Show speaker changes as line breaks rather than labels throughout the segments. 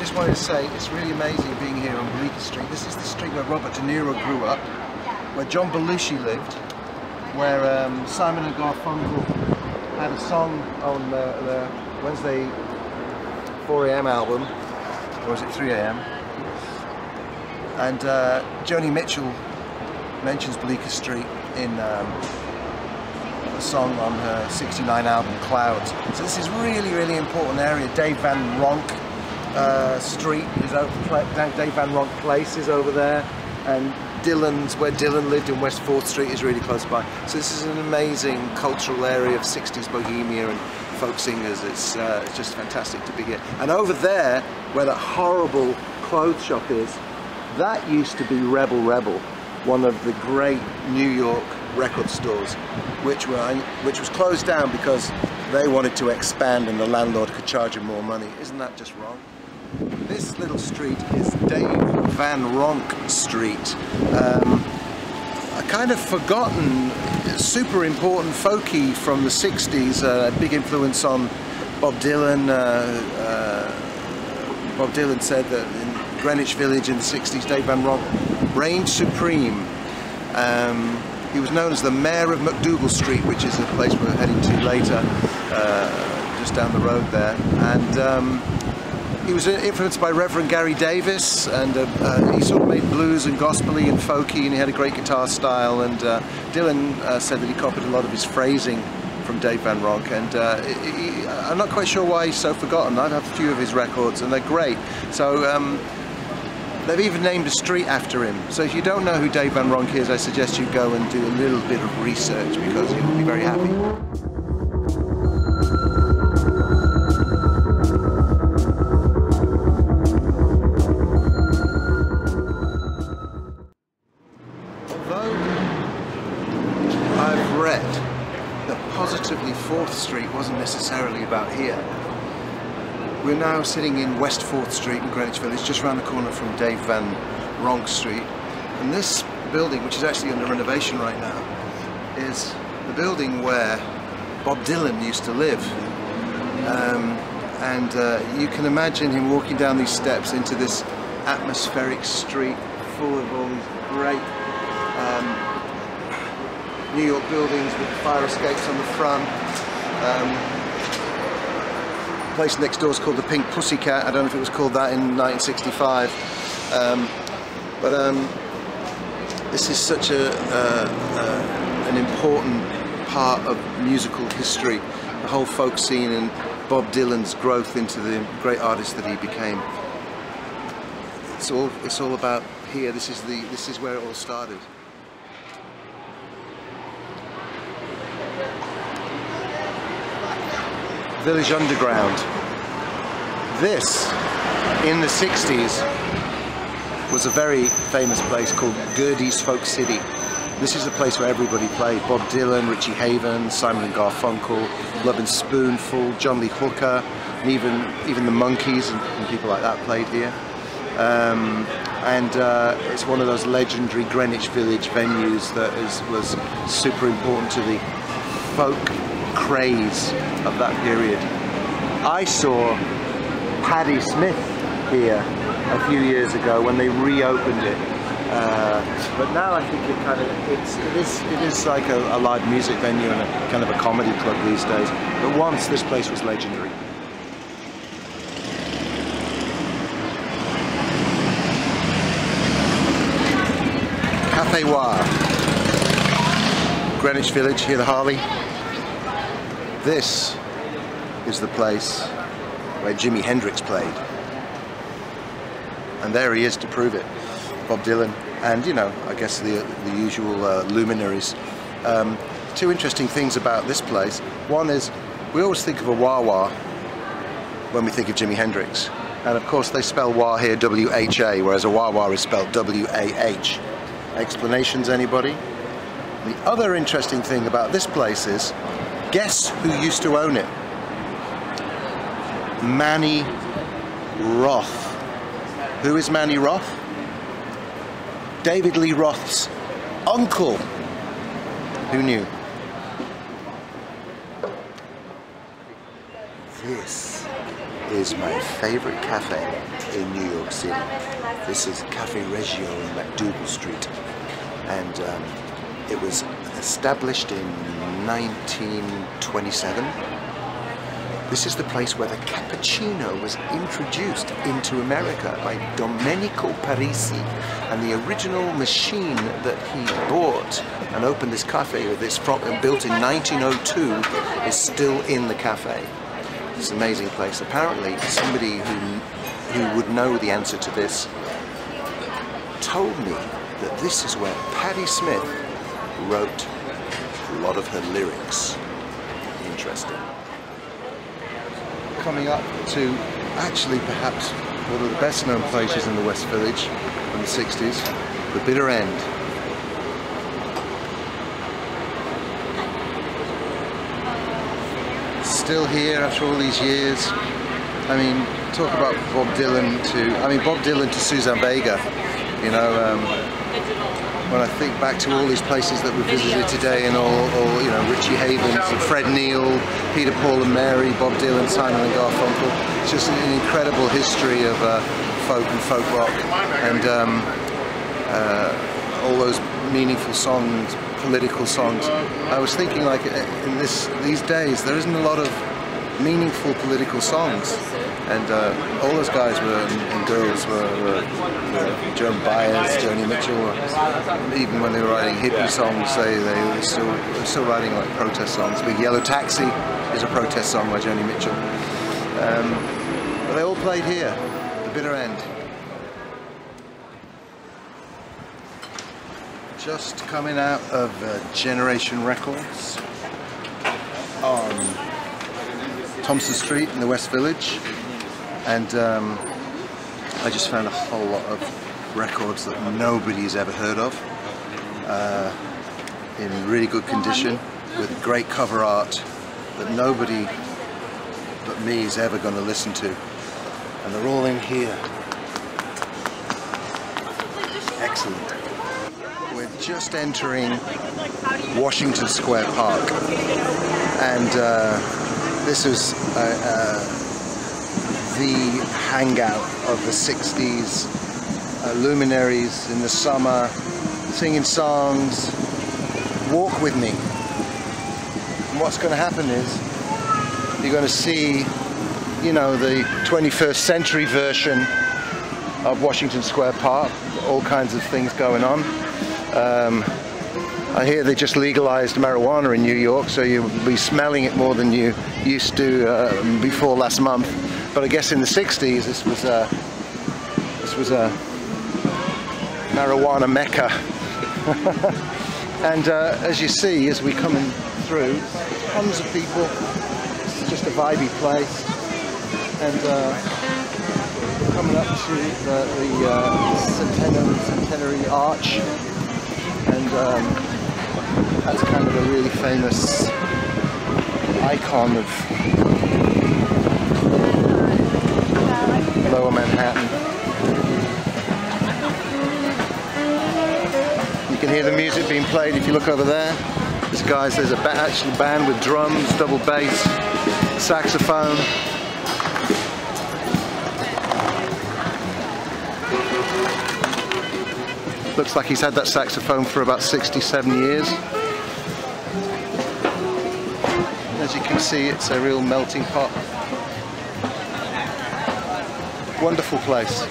just wanted to say it's really amazing being here on Bleecker Street. This is the street where Robert De Niro grew up, where John Belushi lived, where Simon and Garfunkel had a song on the Wednesday 4 AM album, or was it 3 AM? And Joni Mitchell mentions Bleecker Street in a song on her '69 album Clouds. So this is really, really important area. Dave Van Ronk Street is over, Dave Van Ronk Place is over there, and where Dylan lived in West 4th Street is really close by. So this is an amazing cultural area of 60s Bohemia and folk singers. It's just fantastic to be here. And over there, where that horrible clothes shop is, that used to be Rebel Rebel, one of the great New York record stores, which was closed down because they wanted to expand and the landlord could charge them more money. Isn't that just wrong? This little street is Dave Van Ronk Street, a kind of forgotten, super important folkie from the 60s, a big influence on Bob Dylan. Bob Dylan said that in Greenwich Village in the 60s, Dave Van Ronk reigned supreme. He was known as the mayor of MacDougal Street, which is a place we're heading to later, just down the road there. And he was influenced by Reverend Gary Davis, and he sort of made blues and gospel-y and folky, and he had a great guitar style. And Dylan said that he copied a lot of his phrasing from Dave Van Ronk, and I'm not quite sure why he's so forgotten. I've had a few of his records, and they're great. So they've even named a street after him. So if you don't know who Dave Van Ronk is, I suggest you go and do a little bit of research, because you'll be very happy. Although I've read that positively 4th Street wasn't necessarily about here, we're now sitting in West 4th Street in Greenwich Village, just around the corner from Dave Van Ronk Street. And this building, which is actually under renovation right now, is the building where Bob Dylan used to live. You can imagine him walking down these steps into this atmospheric street full of all these great New York buildings with fire escapes on the front. The place next door is called the Pink Pussycat. I don't know if it was called that in 1965. This is such an important part of musical history, the whole folk scene and Bob Dylan's growth into the great artist that he became. It's all about here. This is where it all started. Village Underground. This, in the 60s, was a very famous place called Gerdes Folk City. This is the place where everybody played. Bob Dylan, Richie Havens, Simon and Garfunkel, Lovin' Spoonful, John Lee Hooker, and even the Monkees and people like that played here. It's one of those legendary Greenwich Village venues that was super important to the folk craze of that period. I saw Patti Smith here a few years ago when they reopened it, but now I think it is like a live music venue and a kind of a comedy club these days. But once this place was legendary. Café War, Greenwich Village, here the Harley. This is the place where Jimi Hendrix played. And there he is to prove it, Bob Dylan, and I guess the usual luminaries. Two interesting things about this place. One is, we always think of a wah-wah when we think of Jimi Hendrix. And of course they spell wah here W-H-A, whereas a wah-wah is spelled W-A-H. Explanations, anybody? The other interesting thing about this place is, guess who used to own it? Manny Roth. Who is Manny Roth? David Lee Roth's uncle. Who knew? This is my favorite cafe in New York City. This is Cafe Reggio in MacDougal Street, and it was established in 1927. This is the place where the cappuccino was introduced into America by Domenico Parisi, and the original machine that he bought and opened this cafe with, this built in 1902, is still in the cafe. It's an amazing place. Apparently somebody who would know the answer to this told me that this is where Patti Smith wrote a lot of her lyrics. Interesting. Coming up to actually perhaps one of the best known places in the West Village in the 60s, the Bitter End. Still here after all these years. I mean, talk about Bob Dylan to Suzanne Vega, you know. When I think back to all these places that we visited today, and all you know, Richie Havens, and Fred Neil, Peter, Paul and Mary, Bob Dylan, Simon and Garfunkel, it's just an incredible history of folk and folk rock, and all those meaningful songs, political songs. I was thinking, like, in these days, there isn't a lot of meaningful political songs, and all those guys and girls were Joan Baez, Joni Mitchell, even when they were writing hippie songs, they were still writing like protest songs. Big Yellow Taxi is a protest song by Joni Mitchell. But they all played here, the Bitter End. Just coming out of Generation Records on Thompson Street in the West Village, and I just found a whole lot of records that nobody's ever heard of, in really good condition, with great cover art that nobody but me is ever going to listen to, and they're all in here. Excellent. We're just entering Washington Square Park, and this was the hangout of the 60s, luminaries in the summer, singing songs. Walk with me. And what's going to happen is you're going to see, you know, the 21st century version of Washington Square Park, all kinds of things going on. I hear they just legalized marijuana in New York, so you'll be smelling it more than you used to before last month. But I guess in the 60s this was a marijuana mecca. And as you see, as we're coming through, tons of people. It's just a vibey place, and coming up to the centenary arch, and that's kind of a really famous icon of Lower Manhattan. You can hear the music being played if you look over there. There's actually a band with drums, double bass, saxophone. Looks like he's had that saxophone for about 67 years. As you can see, it's a real melting pot. Wonderful place.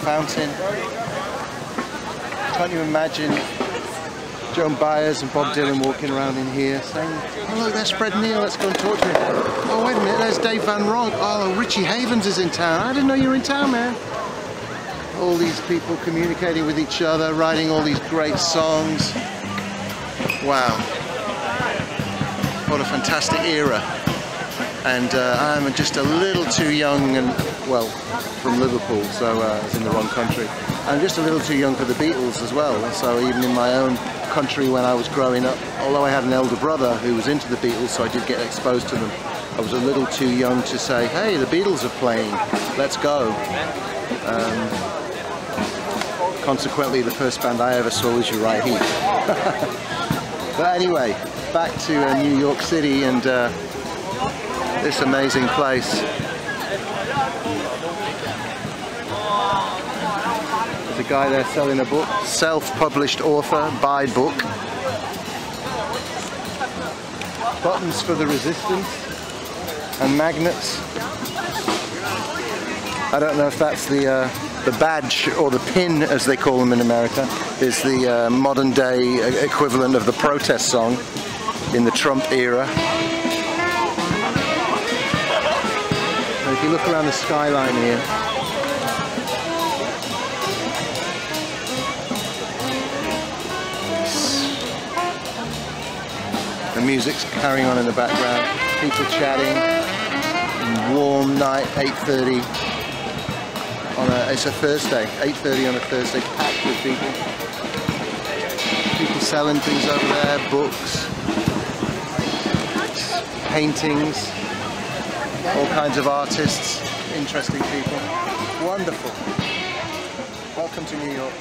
Fountain. Can't you imagine Joan Baez and Bob Dylan walking around in here saying, "Oh look, there's Fred Neil, let's go and talk to him. Oh wait a minute, there's Dave Van Ronk. Oh, Richie Havens is in town. I didn't know you were in town, man." All these people communicating with each other, writing all these great songs. Wow. What a fantastic era. And I'm just a little too young, and well, from Liverpool, so it's in the wrong country. I'm just a little too young for the Beatles as well, so even in my own country when I was growing up, although I had an elder brother who was into the Beatles, so I did get exposed to them, I was a little too young to say, hey, the Beatles are playing, let's go. Consequently, the first band I ever saw was Uriah Heep. But anyway, back to New York City and this amazing place. There's a guy there selling a book, self-published author, buy book. Buttons for the resistance and magnets. I don't know if that's the badge or the pin, as they call them in America, is the modern day equivalent of the protest song in the Trump era. And if you look around the skyline here, the music's carrying on in the background, people chatting, warm night, 8:30. It's a Thursday, 8:30 on a Thursday, packed with people. People selling things over there, books, paintings, all kinds of artists, interesting people. Wonderful. Welcome to New York.